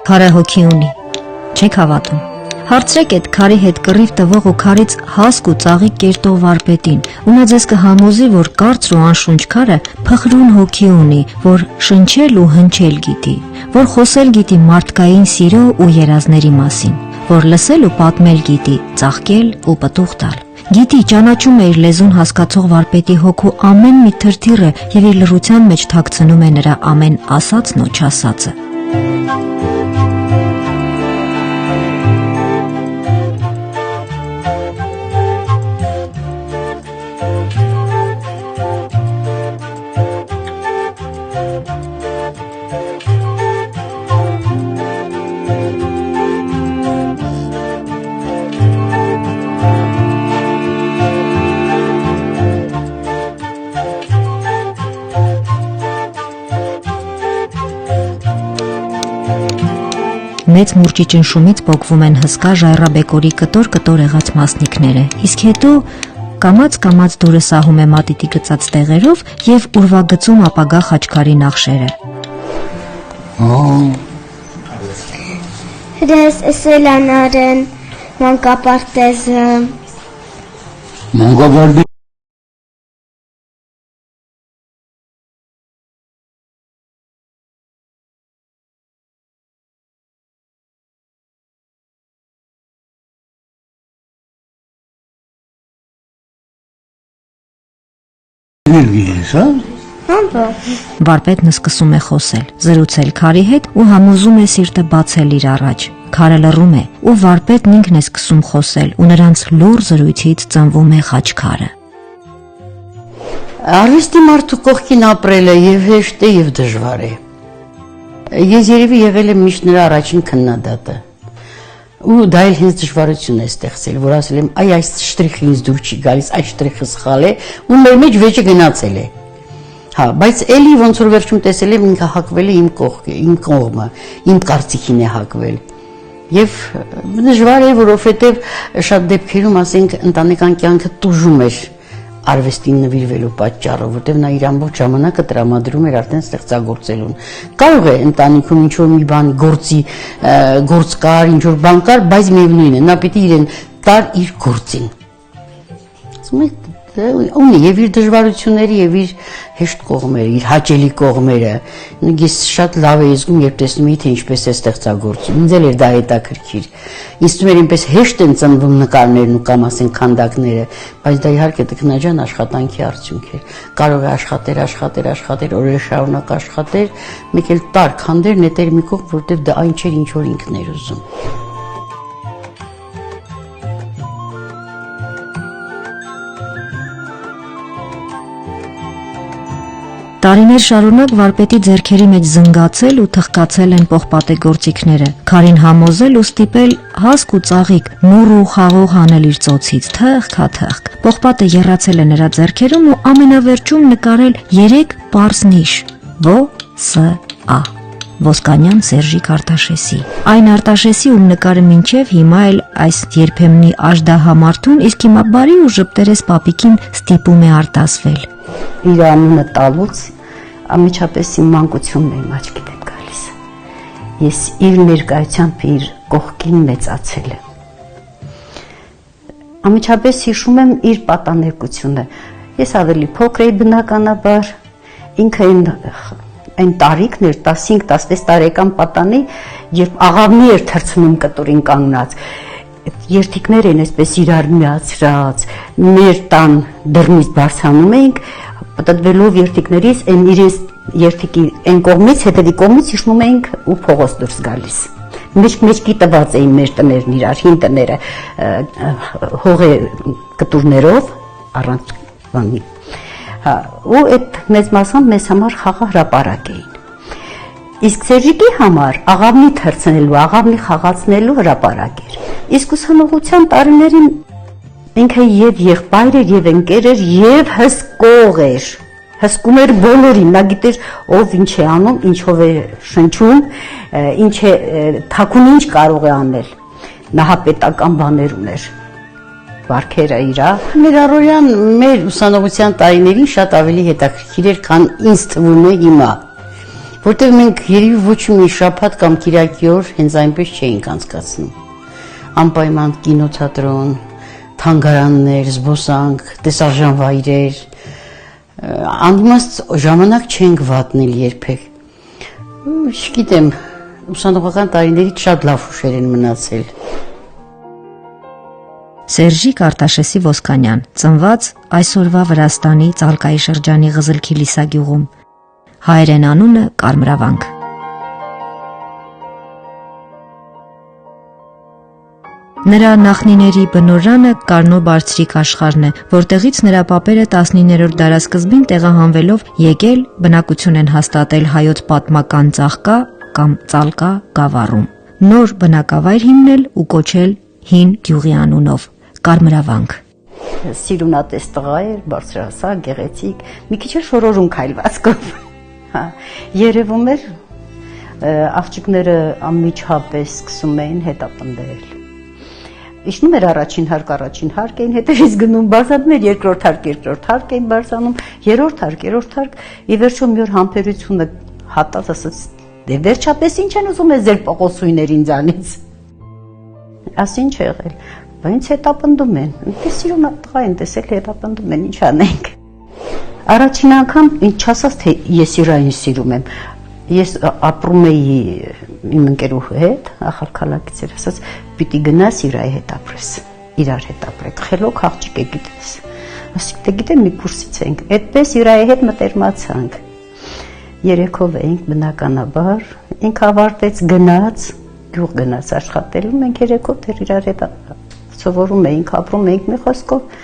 Քարը հոգի ունի։ Չեք հավատում։ Հարցրեք այդ քարի հետ կռիվ տվող ու քարից հասկ ու ծաղիկ կերտող վարպետին, ու նա ձեզ կհամոզի, որ կարծր ու անշունչ քարը փխրուն հոգի ունի, որ շնչել ու հնչել գիտի, որ խոսել գիտի մարդկային սիրո ու երազների մասին, որ լսել ու պատմել գիտի, ծաղկել ու պտուղ տալ։ Գիտի, ճանաչում է իր լեզուն հասկացող վարպետի հոգու ամեն մի թրթիռը եւ իր լռության մեջ թաքցնում է նրա ամեն ասածն ու չասածը։ Մեծ մուրճի ճնշումից պոկվում են հսկա ժայռաբեկորի կտոր եղած մասնիկները, իսկ հետո կամաց դուրը սահում է մատիտի գծած տեղերով եւ ուրվագծում ապագա խաչքարի նախշերը։ Հրես էսելանարեն, մանկապարտեզը։ Մանկապարտեզը Վարպետն սկսում է խոսել, զրուցել քարի հետ ու համոզում է սիրտը բացել իր առաջ։ Քարը լռում է, ու վարպետն ինքն է սկսում խոսել, ու նրանց լուռ զրույցից ծնվում է խաչքարը։ Արվեստի մարդու կողքին ապրելը եւ հեշտ է եւ դժվար է։ Ես երևի եղել եմ միշտ նրա առաջին քննադատը։ Ու դա էլ հենց դժվարություն է ստեղծել, որ ասել եմ, այ այս շտրիխը ինձ դուր չի գալիս, այս շտրիխը սխալ է, ու մեր մեջ վեճը գնացել է։ Հա, բայց էլի ոնց որ վերջում տեսել եմ ինքը հակվել է իմ կողմը, իմ կարծիքին է հակվել։ Եվ դժվար է, որովհետև շատ դեպքերում, ասենք, ընտանեկան կյանքը տուժում էր արվեստին նվիրվելու պատճառով, որտեղ նա իր ամբողջ ժամանակը տրամադրում էր արդեն ստեղծագործելուն։ Կարող է ընտանիքում ինչ-որ մի բան գործ կար, ինչ-որ բան կար, բայց միևնույն է, նա պիտի իրեն տար իր գործին։ Ասում եք, ունի եւ իր դժվարությունները եւ իր հեշտ կողմերը, իր հաճելի կողմերը։ Ես շատ լավ եմ զգում, երբ տեսնում եմ, թե ինչպես է ստեղծագործում։ Ինձ էլ էր դա հետաքրքիր։ Ինձ թվում էր այնպես հեշտ են ծնվում նկարներն ու կամ ասեն քանդակները, բայց դա իհարկե տքնաջան աշխատանքի արդյունք է։ Կարող է աշխատեր, օրեր շարունակ աշխատեր, մեկ էլ տար քանդեր, նետեր մի կողմ, որտեղ դա այն չէր, ինչ որ ինքն էր ուզում։ Տարիներ շարունակ վարպետի ձեռքերի մեջ զնգացել ու թխկացել են պողպատե գործիքները, քարին համոզել ու ստիպել հասկ ու ծաղիկ, նուռ ու խաղող հանել իր ծոցից, թխք։ Պողպատը եռացել է նրա ձեռքերում ու ամենավերջում նկարել 3 պարզ նիշ՝ Ո-ս-ա, Ոսկանյան Սերժիկ Արտաշեսի։ Այն Արտաշեսի, ում նկարը մինչև հիմա էլ այս երբեմնի աժդահամարթուն, իսկ հիմա բարի ու ժպտերես պապիկին ստիպում է արտասվել։ Իր անունը տալուց ամիջապես իմ մանկությունն է իմ աչքի դեմ գալիս։ Ես իր ներկայությամբ իր կողքին մեծացել եմ։ Ամիջապես հիշում եմ իր պատանեկությունը։ Ես ավելի փոքր էի բնականաբար, ինքը այն տարիքն էր 15-16 տարեկան պատանի, երբ աղավնի էր թռցնում կտուրին կանգնած։ Երթիկներ են այսպես իրար միացրած, մեր տան դռնից բարձրանում էինք, պատտվելով երթիկներից, այն իրենց երթիկի այն կողմից, հետևի կողմից իջնում էինք ու փողոց դուրս գալիս։ Մեջքի տված էին մեր տներն իրար, հին տները հողե կտուրներով, առանց բանի։ Ու այդ մեծ մասամբ մեզ համար խաղահրապարակ էին։ Իսկ Սերժիկի համար աղավնի թռցնելու, աղավնի խաղացնելու հրապարակ էր։ Իսկ ուսանողության տարիներին ինքը եւ եղբայր էր, եւ ընկեր էր, եւ հսկող էր։ Հսկում էր բոլորին, նա գիտեր ով ինչ է անում, ինչով է շնչում, ինչ է թաքուն ինչ կարող է անել։ Նահապետական բաներ ուներ։ Վարքերը իրա։ Մեր առօրյան մեր ուսանողության տարիներին շատ ավելի հետաքրքիր էր, քան ինձ թվում է հիմա։ որտեղ մենք երևի ոչ մի շաբաթ կամ կիրակի օր հենց այնպես չէինք անցկացնում։ Անպայման կինոթատրոն, թանգարաններ, զբոսանք, տեսարժան վայրեր, անիմաստ ժամանակ չենք վատնել երբեք։ Չգիտեմ, ուսանողական տարիներից շատ լավ հուշեր են մնացել։ Սերժիկ Արտաշեսի Ոսկանյան, ծնված այսօրվա Վրաստանի Ծալկայի շրջանի Ղզլքի Լիսագյուղում, հայերեն անունը Կարմրավանք։ Նրա նախնիների բնօրրանը Կարնո բարձրիկ աշխարհն է, որտեղից նրա պապերը 19-րդ դարասկզբին տեղահանվելով եկել բնակություն են հաստատել հայոց պատմական Ծաղկա կամ Ծալկա գավառում։ Նոր բնակավայր հիմնել ու կոչել հին գյուղի անունով Կարմրավանք։ Սիրունատես տղա էր, բարձրահասակ, գեղեցիկ, մի քիչ շորորուն քայլվածքով։ Հա, երևում էր աղջիկները անմիջապես սկսում էին հետապնդել։ Իջնում էր առաջին հարկ էին, հետևից գնում բարձրանում էր երկրորդ հարկ էին բարձրանում, երրորդ հարկ, ի վերջո մի օր համբերությունը հատած ասաց, դե վերջապես ինչ են ուզում ես ձեր պողոսույներ ինձանից։ Ասին չի եղել, բայց ինձ հետապնդում են, դե սիրուն տղա են տեսել հետապնդում են, ինչ անենք։ Առաջին անգամ ինձ չասաց, թե ես իրային սիրում եմ։ Ես ապրում էի իմ ընկերուհու հետ, ախալքալակից էր, ասաց, պիտի գնաս իրայի հետ ապրես, իրար հետ ապրեք, խելոք աղջիկ է գիտես։ Ասիկ, դե գիտեմ մի կուրսից ենք, այդպես իրայի հետ մտերմացանք։ Երեքով էինք բնականաբար, ինք ավարտեց գնաց, գյուղ գնաց աշխատելու, մենք երեքով դեռ իրար հետ սովորում էինք, ապրում էինք մի խոսքով,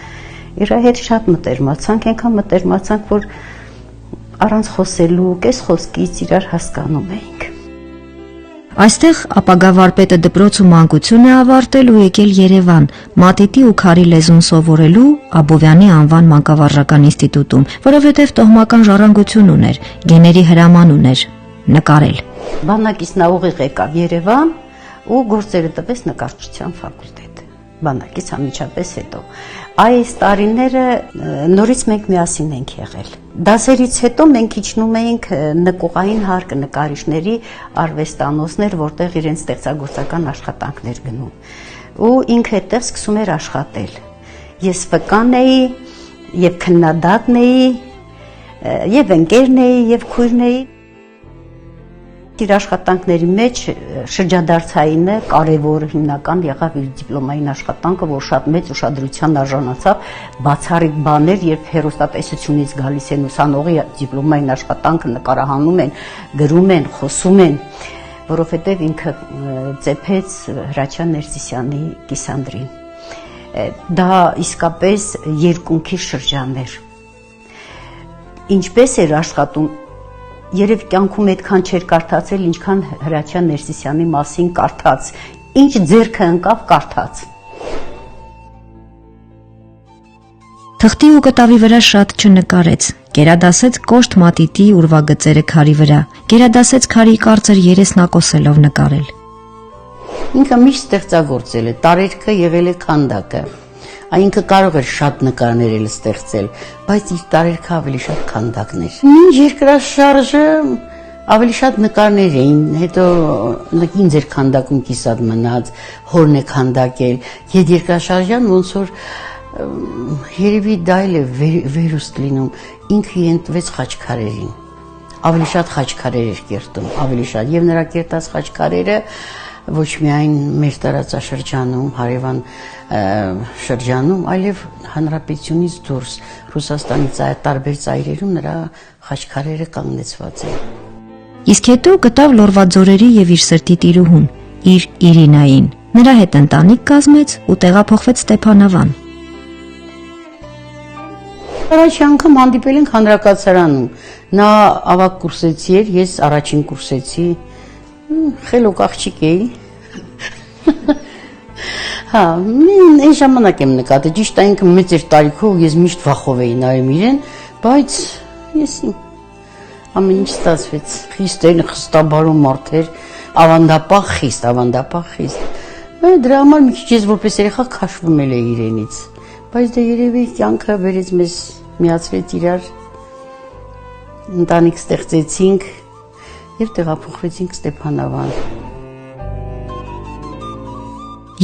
իրայի հետ շատ մտերմացանք, այնքան մտերմացանք, որ առանց խոսելու, կես խոսքից իրար հասկանում էինք։ Այստեղ ապագա վարպետը դպրոց ու մանկություն է ավարտել ու եկել Երևան, մատիտի ու քարի լեզուն սովորելու Աբովյանի անվան մանկավարժական ինստիտուտում, որովհետև տոհմական ժառանգություն ուներ, գեների հրաման ուներ, նկարել։ Բանակից նա ուղիղ եկավ Երևան ու գործերը տվեց նկարչության ֆակուլտետ։ Բանակից անմիջապես հետո։ Այս տարիները նորից մենք միասին ենք եղել։ Դասերից հետո մենք իջնում էինք նկուղային հարկ նկարիչների արվեստանոցներ, որտեղ իրենց ստեղծագործական աշխատանքներ գնում։ Ու ինքը այդտեղ սկսում էր աշխատել։ Ես վկան էի, եւ քննադատն էի, եւ ընկերն էի, եւ քույրն էի։ Իր աշխատանքների մեջ շրջադարձայինը կարևոր հիմնական եղավ իր դիպլոմային աշխատանքը, որ շատ մեծ ուշադրության արժանացավ, բացառիկ բաներ, երբ հեռուստատեսությունից գալիս են ուսանողի դիպլոմային աշխատանքը նկարահանում են, գրում են, խոսում են, որովհետև ինքը ծեփեց Հրաչյա Ներսիսյանի կիսանդրին։ Դա իսկապես երկունքի շրջան էր։ Ինչպես էր աշխատում, երև կյանքում այդքան չէր կարդացել, ինչքան Հրաչյա Ներսիսյանի մասին կարդաց, ինչ ձեռքը ընկավ կարդաց։ Թղթի ու կտավի վրա շատ չնկարեց, գերադասեց կոշտ մատիտի ուրվագծերը քարի վրա, գերադասեց քարի կարծր երեսնակոսելով նկարել։ Ինքը միշտ ստեղծագործել է, տարերքը եղել է քանդակը, այնքը կարող էր շատ նկարներ էլ ստեղծել, բայց իր տարերքը ավելի շատ քանդակներ։ Մինչ երկրաշարժը ավելի շատ նկարներ էին, հետո ինձ էր քանդակում կիսատ մնաց, հորն է քանդակել, հետ երկրաշարժյան ոնց որ երևի դա էլ է վերուստ լինում, ինքը ենտվեց խաչքարերին, ավելի շատ խաչքարեր էր կերտում, ավելի շատ, եւ նրա կերտած խաչքարերը ոչ միայն մեր տարածաշրջանում, հարևան շրջանում, այլև հանրապետությունից դուրս, Ռուսաստանի տարբեր ծայրերում նրա խաչքարերը կանգնեցված են։ Իսկ հետո գտավ Լորվաձորերի եւ իր սրտի տիրուհուն, իր Իրինային։ Նրա հետ ընտանիք կազմեց ու տեղափոխվեց Ստեփանավան։ Առաջի անգամ հանդիպել ենք հանրակացարանում։ Նա ավագ կուրսեցի էր, ես առաջին կուրսեցի։ Խելոք աղջիկ էի։ Հա, այն ժամանակ եմ նկատել, ճիշտ է ինքը մեծ էր տարիքով, ես միշտ վախով էի նայում իրեն, բայց ես ամեն ինչ ստացվեց։ Խիստ էր, խստաբարում մարդ էր, ավանդապահ խիստ։ Դրա համար մի քիչ ես որպես երեխա քաշվում էլ էի իրենից, բայց դե երևի կյանքը բերեց մեզ միացրեց իրար, ընտանիք ստեղծեցինք, Եվ տեղափոխվեցինք Ստեփանավան։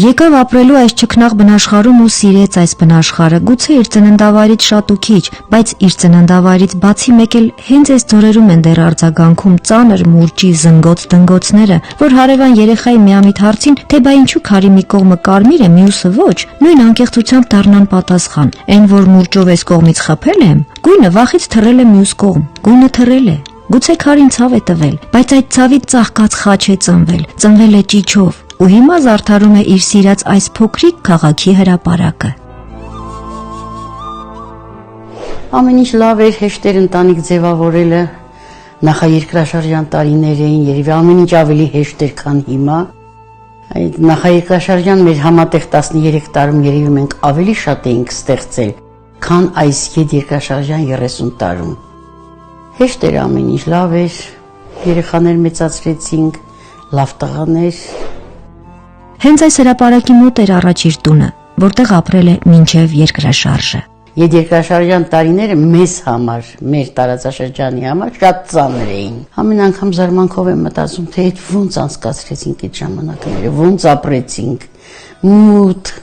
Եկավ ապրելու այս ճգնաղ բնաշխարհում ու սիրեց այս բնաշխարհը, գուցե իր ծննդավայրից շատ ու քիչ, բայց իր ծննդավայրից բացի մեկ էլ հենց այս ձորերում են դեռ արձագանքում ծանր մուրճի զնգոց դնգոցները, որ հարևան երեխայի միամիտ հարցին, թե բա ինչու քարի մի կողմը կարմիր է, մյուսը ոչ, նույն անկեղծությամբ դառնան պատասխան. այն որ մուրճով այս կողմից խփել եմ, գույնը վախից թռել է մյուս կողմ, գույնը թռել է։ Գուցե քարին ցավ է տվել, բայց այդ ցավից ծաղկած խաչ է ծնվել է ճիչով, ու հիմա զարդարում է իր սիրած այս փոքրիկ քաղաքի հրապարակը։ Ամեն ինչ լավ էր, հեշտ էր ընտանիք ձևավորելը, նախաերկրաշարժյան տարիներ էին, երևի ամեն ինչ ավելի հեշտ էր, քան հիմա։ Այդ նախաերկրաշարժյան մեր համատեղ 13 տարում երևի մենք ավելի շատ էինք ստեղծել, քան այս երկրաշարժյան 30 տարում։ Հեշտ էր ամեն ինչ, լավ էր, երեխաներ մեծացրեցինք, լավ տղաներ։ Հենց այս հրապարակի մոտ էր առաջ իր տունը, որտեղ ապրել է մինչև երկրաշարժը։ Երկրաշարժյան տարիները մեզ համար, մեր տարածաշրջանի համար շատ ծանր էին։ Ամեն անգամ զարմանքով եմ մտածում, թե այդ ոնց անցկացրեցինք այդ ժամանակները, ոնց ապրեցինք, մութ,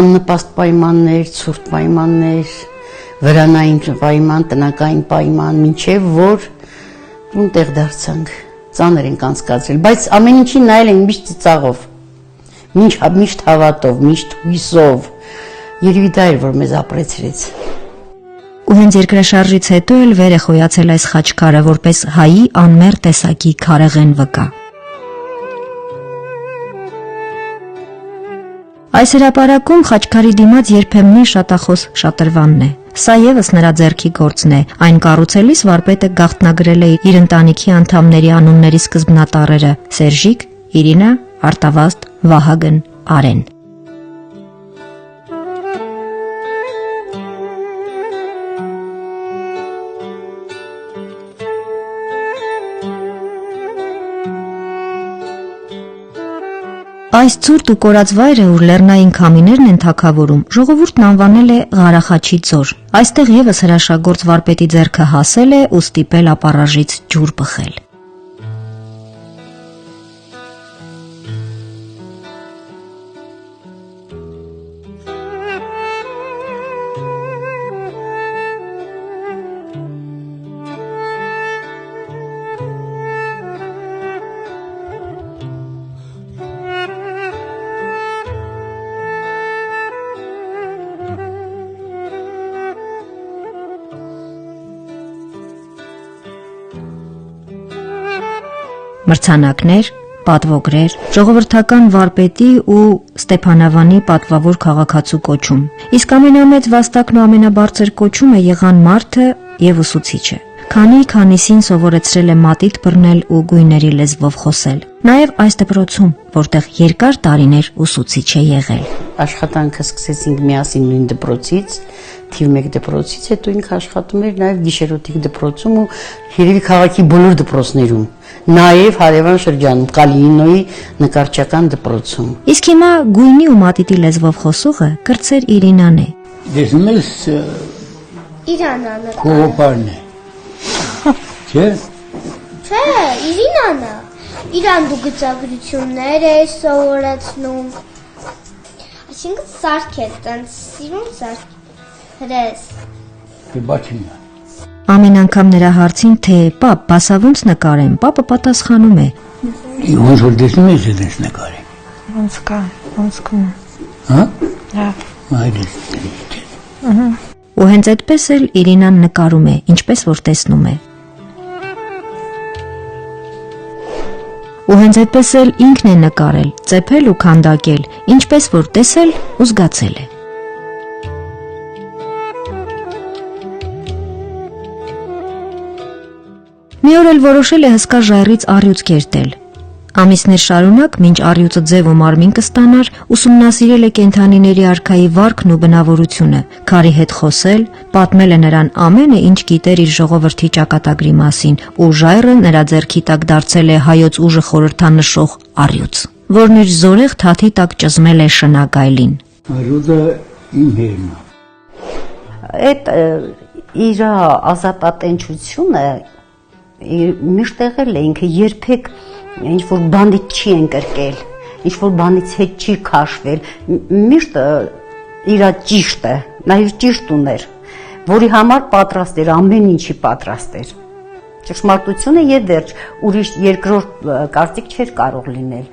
աննպաստ պայմաններ, ցուրտ պայմաններ, վրանային պայման, տնական պայման, մինչև որ տեղ դարձանք, ծանր ենք անցկացրել, բայց ամեն ինչին նայել ենք միշտ ծիծաղով, միշտ հավատով, միշտ հույսով, երևի դա էր, որ մեզ ապրեցրեց։ Ու հենց երկրաշարժից հետո էլ վեր է խոյացել այս խաչքարը, որպես հայի անմեղ տեսակի քարեղեն վկա։ Այս հրապարակում խաչքարի դիմաց երբեմնի շատախոս շատրվանն է։ Սա եւս նրա ձեռքի գործն է։ Այն կառուցելիս վարպետը գաղտնագրել է իր ընտանիքի անդամների անունների սկզբնատառերը՝ Սերժիկ, Իրինա, Արտավազդ, Վահագն, Արեն։ Այս ցուրտ ու կորած վայրը, ուր լեռնային քամիներն են թագավորում, ժողովուրդն անվանել է Ղարախաչի ձոր։ Այստեղ եւս հրաշագործ վարպետի ձեռքը հասել է ու ստիպել ապառաժից ջուր բխել։ Մրցանակներ, պատվոգրեր, ժողովրդական վարպետի ու Ստեփանավանի պատվավոր քաղաքացու կոչում։ Իսկ ամենամեծ վաստակն ու ամենաբարձր կոչումը եղան մարդը եւ ուսուցիչը։ Քանիսին սովորեցրել է մատիտ բռնել ու գույների լեզվով խոսել։ Նաեւ այս դպրոցում, որտեղ երկար տարիներ ուսուցիչ է եղել։ Աշխատանքը սկսեցինք միասին նույն դպրոցից, թիվ 1 դպրոցից, հետո ինքը աշխատում էր նաեւ գիշերօթիկ դպրոցում ու երևի քաղաքի բոլոր դպրոցներում, նաեւ հարևան շրջանում Կալինինոյի նկարչական դպրոցում։ Իսկ հիմա գույնի ու մատիտի լեզվով խոսողը կրծեր Իրինան է։ Դեսում ես Իրանանը։ կողոպարն է։ Չէ՞։ Չէ, Իրինանը։ Իրան դու գծագրություններ ես սովորեցնում։ Այսինքն սարք է, տենց սիրուն սարք։ Հրես։ Դե բաչինա։ Ամեն անգամ նրա հարցին, թե պապ, բասա ոնց նկարեմ, պապը պատասխանում է. Ոնց որ դեսնում ես դες նկարի։ Ոնց կա, ոնց կա։ Հա։ Լավ։ Այդպես։ Ու հենց այդպես էլ Իրինան նկարում է, ինչպես որ տեսնում է։ Ու հենց այդպես էլ ինքն է նկարել, ծեփել ու քանդակել, ինչպես որ տեսել ու զգացել է։ Մի օր էլ որոշել է հսկա ժայռից առյուծ կերտել։ Ամիսներ շարունակ, մինչ առյուծը ձև ու մարմին կստանար, ուսումնասիրել է կենդանիների արքայի վարքն ու բնավորությունը, քարի հետ խոսել, պատմել է նրան ամենը, ինչ գիտեր իր ժողովրդի ճակատագրի մասին, ու ժայռը նրա ձեռքի տակ դարձել է հայոց ուժը խորհրդանշող առյուծ, որն իր զորեղ թաթի տակ ճզմել է շնագայլին։ Առյուծը իմ հերն է։ Այդ իր ազատատենչությունը միշտ եղել է ինքը երբեք ինչ որ բանից չի ընկրկել, ինչ որ բանից հետ չի քաշվել, միշտ իր ճիշտը, նաև ճիշտ ուներ, որի համար պատրաստ էր, ամեն ինչի պատրաստ էր։ Ճշմարտությունը եւ վերջ ուրիշ երկրորդ կարծիք չէր կարող լինել։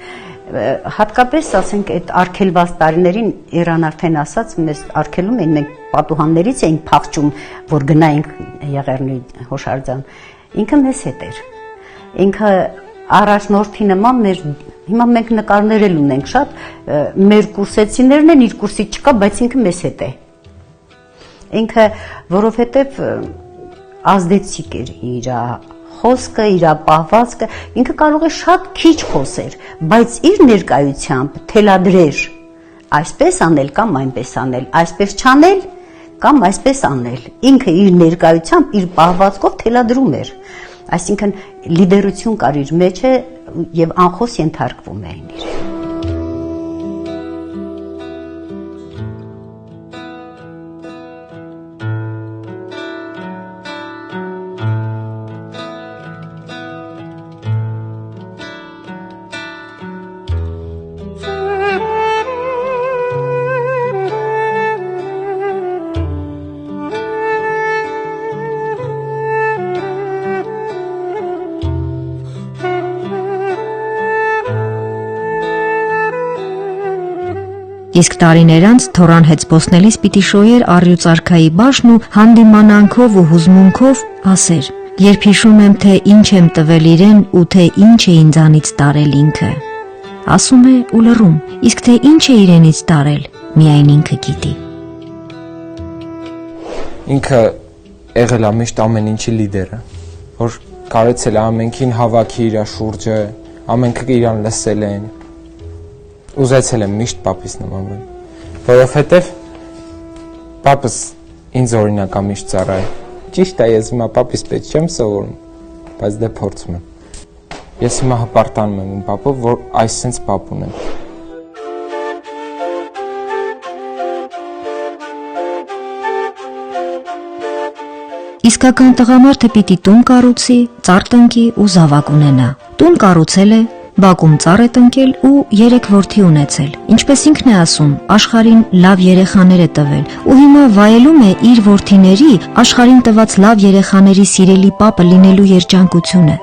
Հատկապես ասենք այդ արգելված տարիներին Իրան արդեն ասած մեզ արգելում էին, մենք պատուհաններից էինք փախչում, որ գնայինք Եղեռնի հոշարձան։ Ինքը մեզ հետ էր։ Ինքը առաջնորդի նման մեր հիմա մենք նկարներ էլ ունենք շատ, մեր կուրսեցիներն են, իր կուրսի չկա, բայց ինքը մեզ հետ է։ Ինքը որովհետեւ ազդեցիկ էր իր խոսքը, իր պահվածքը, ինքը կարող է շատ քիչ խոսեր, բայց իր ներկայությամբ թելադրեր այսպես անել կամ այնպես անել, այսպես չանել կամ այսպես անել։ Ինքը իր ներկայությամբ, իր պահվածքով թելադրում էր, այսինքն լիդերություն կար իր մեջ եւ անխոս ենթարկվում էին իրեն։ Իսկ տարիներ անց թորան հետ զբոսնելիս պիտի շոյեր առյուծարքայի բաշն ու հանդիմանանքով ու հուզմունքով ասեր. երբ հիշում եմ, թե ինչ եմ տվել իրեն ու թե ինչ է ինձանից տարել ինքը։ Ասում է ու լռում, իսկ թե ինչ է իրենից տարել, միայն ինքը գիտի։ Ինքը եղել է միշտ ամեն ինչի լիդերը, որ կարեցել է ամենքին հավաքի իր շուրջը, ամենքը իրան լսել են։ Ուզեցել եմ միշտ պապիս նմանվել, որովհետև պապս ինձ օրինակ է միշտ ծառայել։ Ճիշտ է, ես հիմա պապիս պետք չեմ սովորում, բայց դե փորձում եմ։ Ես հիմա հպարտանում եմ իմ պապով, որ այսպես պապ ունեմ։ Իսկական տղամարդը պիտի տուն կառուցի, ծառ տնկի ու զավակ ունենա։ Տուն կառուցել է, բակում ծառ է տնկել ու 3 որդի ունեցել։ Ինչպես ինքն է ասում, աշխարհին լավ երեխաներ է տվել ու հիմա վայելում է իր որդիների աշխարհին տված լավ երեխաների սիրելի պապը լինելու երջանկությունը։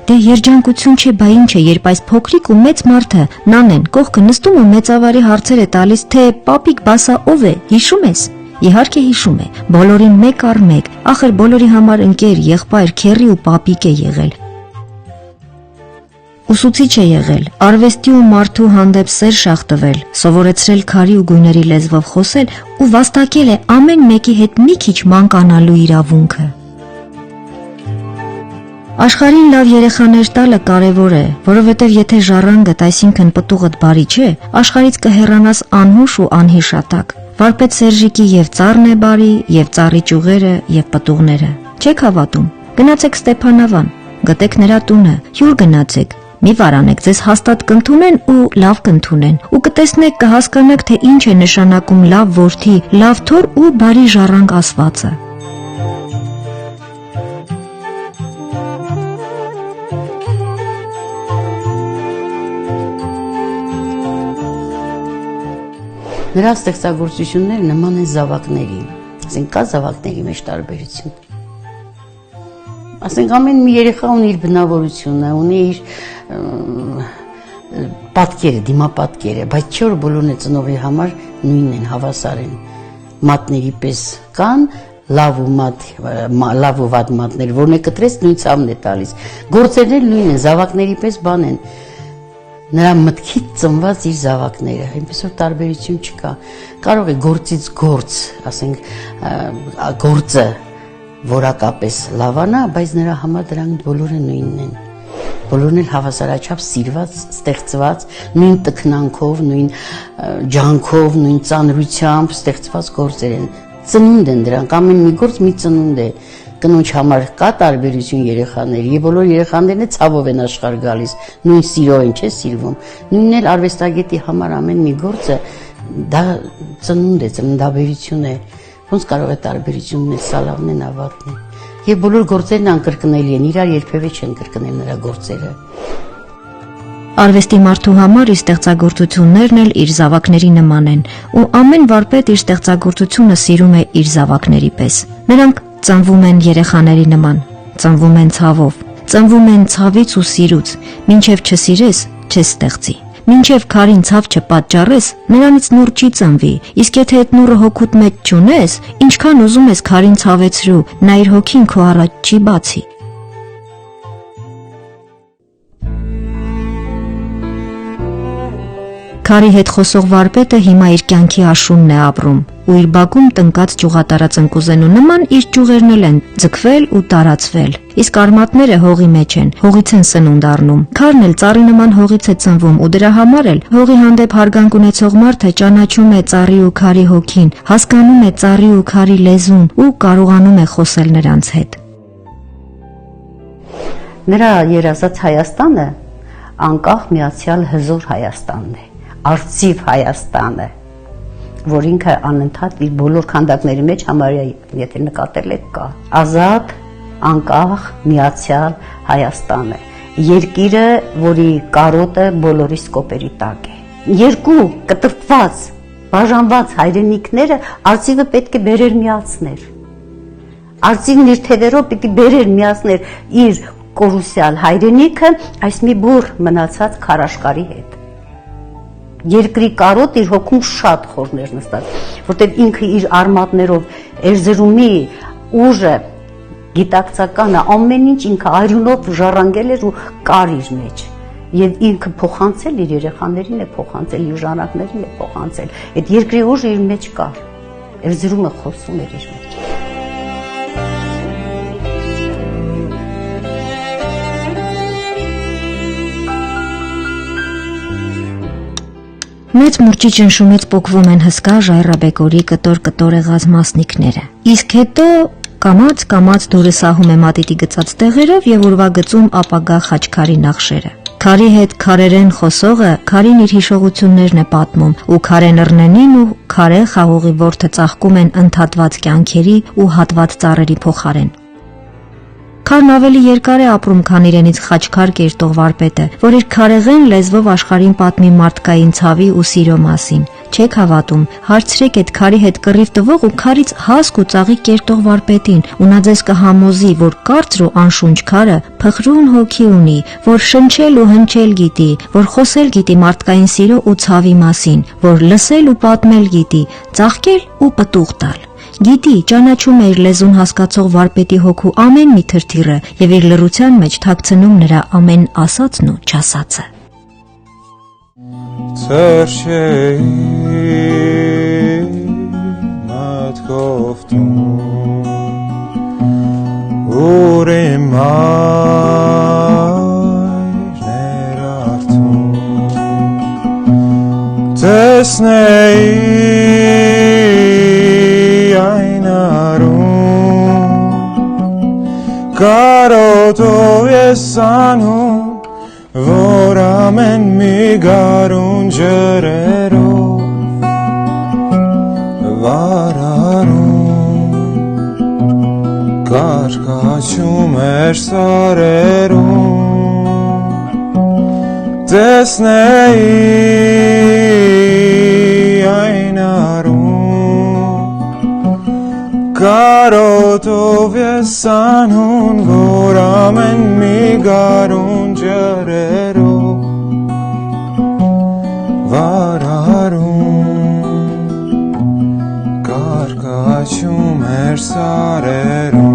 Դե երջանկություն չէ, բա ինչ է, երբ այս փոքրիկ ու մեծ մարդը նանեն կողքը նստում ու մեծավարի հարցեր է տալիս, թե պապիկ բասա ով է, հիշում ես։ Իհարկե հիշում է, բոլորին մեկ առ մեկ, ախր բոլորի համար ընկեր, եղբայր, քեռի ու պապիկ է եղել։ Ուսուցիչ է եղել, արվեստի ու մարդու հանդեպ սեր շաղտվել, սովորեցրել քարի ու գույների լեզվով խոսել ու վաստակել է ամեն մեկի հետ մի քիչ մանկանալու իրավունքը։ Աշխարհին լավ երեխաներ տալը կարևոր է, որովհետև եթե ժառանգդ, այսինքն պտուղդ բարի չէ, աշխարհից կհեռանաս անհուշ ու անհիշատակ։ Վարպետ Սերժիկի եւ ծառն է բարի, եւ ծառի ճյուղերը եւ պտուղները։ Չեք հավատում։ Գնացեք Ստեփանավան, գտեք նրա տունը, հյուր գնացեք։ Մի վարանեք, ձեզ հաստատ կընդունեն ու լավ կընդունեն։ Ու կտեսնեք, կհասկանաք, թե ինչ է նշանակում լավ որդի, լավ թոռ ու բարի ժառանգ ասվածը։ Նրա ստեղծագործությունները նման են զավակների, ասենք կա զավակների մեջ տարբերություն։ Ասենք ամեն մի երեխա ունի իր բնավորությունը, ունի իր պատկերը, դիմապատկերը, բայց չէ որ բոլորն է ծնողի համար նույնն են, հավասար են։ Մատների պես կան լավ ու վատ մատներ, որն է կտրեց նույն ցավն է տալիս։ Գործերն էլ նույնն են, զավակների պես բան են։ Նրա մտքից ծնված իր զավակները, այնպես որ տարբերություն չկա։ Կարող է գործից գործ, ասենք գործը որակապես լավանա, բայց նրա համար դրանք բոլորը նույնն են։ Բոլորն էլ հավասարաչափ սիրված, ստեղծված, նույն տքնանքով, նույն ջանքով, նույն ծանրությամբ ստեղծված գործեր են։ ծնունդ են դրանք, ամեն մի գործ մի ծնունդ է։ Կնոջ համար կա տարբերություն երեխաների, եւ բոլոր երեխաներն է ցավով են աշխարհ գալիս, նույն սիրո են, չէ՞ սիրվում։ Նույնն էլ արվեստագետի համար ամեն մի գործը դա ծնունդ է, ծննդաբերություն է։ Ոնց կարող է տարբերություն ունենալ, սա լավն է, ավարտն է։ Եվ բոլոր գործերն անկրկնելի են, իրար երբևէ չեն կրկնել նրա գործերը։ Արվեստի մարդու համար իր ստեղծագործություններն էլ իր զավակների նման են, ու ամեն վարպետ իր ստեղծագործությունը սիրում է իր զավակների պես։ Նրանք ծնվում են երեխաների նման, ծնվում են ցավով, ծնվում են ցավից ու սիրուց, մինչև չսիրես, չես ստեղծի։ Մինչև քարին ցավ չպատճառես, նրանից նուռ չի ծնվի, իսկ եթե այդ նուռը հոգուտ մեջ չունես, ինչքան ուզում ես քարին ցավեցրու, նա իր հոգին քո առաջ չի բացի։ Քարի հետ խոսող վարպետը հիմա իր կյանքի աշունն է ապրում, ու իր բակում տնկած ճյուղատարած ընկուզենու նման իր ճյուղերն էլ են ձգվել ու տարածվել, իսկ արմատները հողի մեջ են, հողից են սնունդ առնում։ Քարն էլ ծառի նման հողից է ծնվում, ու դրա համար էլ հողի հանդեպ հարգանք ունեցող մարդը ճանաչում է ծառի ու քարի հոգին, հասկանում է ծառի ու քարի լեզուն ու կարողանում է խոսել նրանց հետ։ Նրա երազած Հայաստանը անկախ միացյալ հզոր Հայաստանն է, արծիվ Հայաստանը, որ ինքը անընդհատ իր բոլոր քանդակների մեջ համարյա, եթե նկատել եք, կա ազատ, անկախ, միացյալ Հայաստանը, երկիրը, որի կարոտը բոլորի սկոպերի տակ է։ Երկու կտրտված, բաժանված հայրենիքները արծիվը պետք է բերեր միացներ։ Արծիվն իր թևերով պետք է բերեր միացներ իր կորուսյալ հայրենիքը այս մի բուր մնացած քարաշկարի հետ։ Երկրի կարոտ իր հոգում շատ խորներ նստած, որտեղ ինքը իր արմատներով Էրզրումի ուժը, գիտակցականը, ամեն ինչ ինքը արյունով ժառանգել էր ու կար իր մեջ։ Եվ ինքը փոխանցել իր երեխաներին է փոխանցել, իր ժառանգներին է փոխանցել։ Այդ երկրի ուժը իր մեջ կար։ Էրզրումը խոսում էր իր մեջ։ Մեծ մուրճի ճնշումից պոկվում են հսկա ժայռաբեկորի կտոր եղած մասնիկները։ Իսկ հետո կամաց դուրը սահում է մատիտի գծած տեղերով եւ ուրվագծում ապագա խաչքարի նախշերը։ Քարի հետ քարերեն խոսողը քարին իր հիշողություններն է պատմում, ու քարենռնենին ու քարե խաղողի ворթը ծաղկում են ընդհատված կյանքերի ու հատված ծառերի փոխարեն։ Քարն ավելի երկար է ապրում, քան իրենից խաչքար կերտող վարպետը, որ իր քարեղեն լեզվով աշխարհին պատմի մարդկային ցավի ու սիրո մասին։ Չեք հավատում, հարցրեք այդ քարի հետ կռիվ տվող ու քարից հասկ ու ծաղիկ կերտող վարպետին, ու նա ձեզ կհամոզի, որ կարծր ու անշունչ քարը փխրուն հոգի ունի, որ շնչել ու հնչել գիտի, որ խոսել գիտի մարդկային սիրո ու ցավի մասին, որ լսել ու պատմել գիտի, ծաղկել ու պտուղ տալ։ Գիտի, ճանաչում է իր լեզուն հասկացող վարպետի հոգու ամեն մի թրթիռը եւ իր լռության մեջ թաքցնում նրա ամեն ասածն ու չասածը։ Ծերշեի մատքովտում ուրեմ այրներ արդում տեսնեի Կարոտով ես անում, որ ամեն մի գարուն ջրերով վարարում, կարկաչում էր սարերում, տեսնեի այն արում, Կարոտով ես անում, որ ամեն մի գարուն ջրերով վարարում, կարկաչում էր սարերում